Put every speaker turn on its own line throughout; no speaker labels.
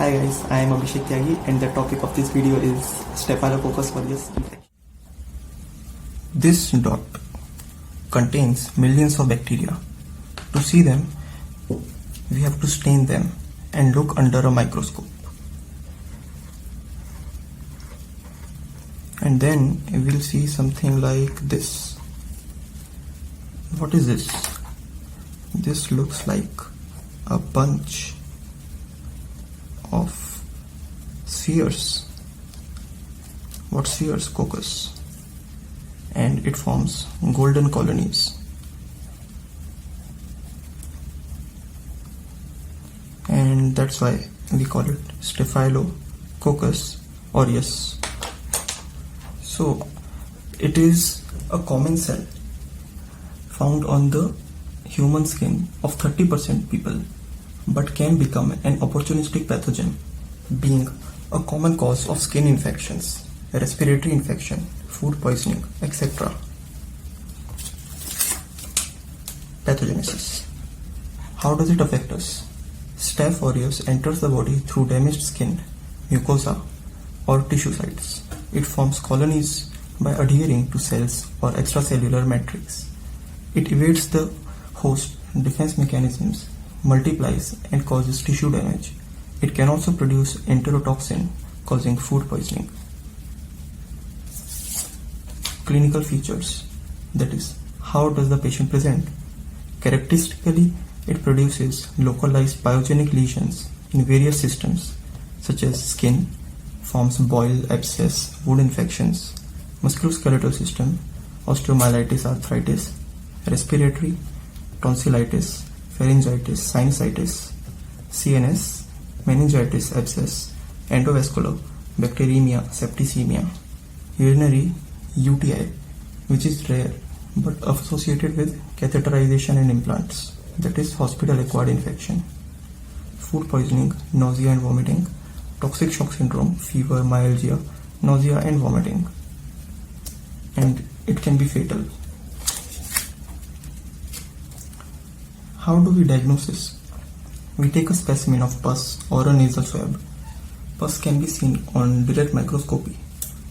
Hi guys, I am Abhishek Tyagi and the topic of this video is Staphylococcus aureus infection.
This dot contains millions of bacteria. To see them, we have to stain them and look under a microscope. And then we will see something like this. What is this? This looks like a bunch of spheres. What spheres? Coccus. And it forms golden colonies. And that's why we call it Staphylococcus aureus. So it is a common cell found on the human skin of 30% people, but can become an opportunistic pathogen, being a common cause of skin infections, respiratory infection, food poisoning, etc. Pathogenesis. How does it affect us? Staph aureus enters the body through damaged skin, mucosa, or tissue sites. It forms colonies by adhering to cells or extracellular matrix. It evades the host defense mechanisms, multiplies, and causes tissue damage. It can also produce enterotoxin, causing food poisoning. Clinical features, that is, how does the patient present? Characteristically, it produces localized pyogenic lesions in various systems such as skin, forms boil, abscess, wound infections, musculoskeletal system, osteomyelitis, arthritis, respiratory, tonsillitis, pharyngitis, sinusitis, CNS, meningitis, abscess, endovascular, bacteremia, septicemia, urinary, UTI, which is rare but associated with catheterization and implants, that is hospital-acquired infection, food poisoning, nausea and vomiting, toxic shock syndrome, fever, myalgia, nausea and vomiting, and it can be fatal. How do we diagnose this? We take a specimen of pus or a nasal swab. Pus can be seen on direct microscopy,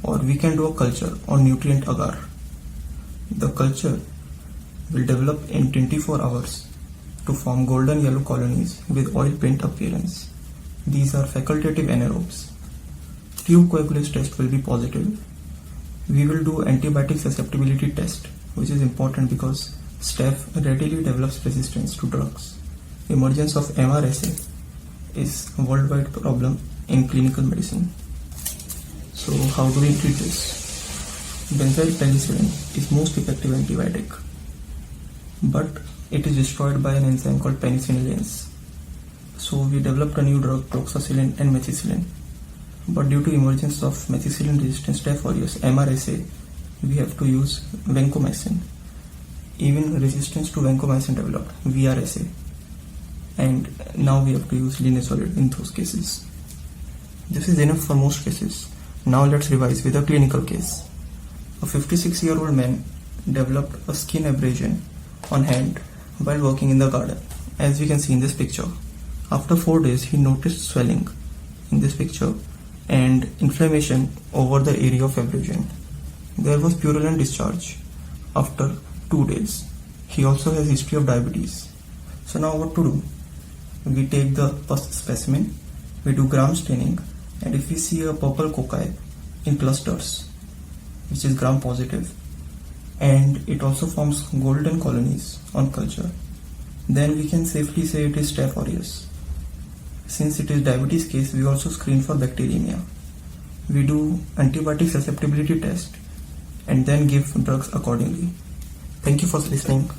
or we can do a culture on nutrient agar. The culture will develop in 24 hours to form golden yellow colonies with oil paint appearance. These are facultative anaerobes. Tube coagulase test will be positive. We will do antibiotic susceptibility test, which is important because staph readily develops resistance to drugs. Emergence of MRSA is a worldwide problem in clinical medicine. So how do we treat this? Benzyl penicillin is most effective antibiotic, but it is destroyed by an enzyme called penicillinase. So we developed a new drug, proxacillin and methicillin. But due to emergence of methicillin resistant Staph aureus, MRSA, we have to use vancomycin. Even resistance to vancomycin developed, VRSA. And now we have to use linezolid in those cases. This is enough for most cases. Now let's revise with a clinical case. A 56-year-old man developed a skin abrasion on hand while working in the garden, as we can see in this picture. After 4 days, he noticed swelling in this picture and inflammation over the area of abrasion. There was purulent discharge after 2 days. He also has history of diabetes. So now what to do? We take the pus specimen, we do gram staining, and if we see a purple cocci in clusters, which is gram positive, and it also forms golden colonies on culture, then we can safely say it is Staph aureus. Since it is diabetes case, we also screen for bacteremia. We do antibiotic susceptibility test and then give drugs accordingly. Thank you for listening.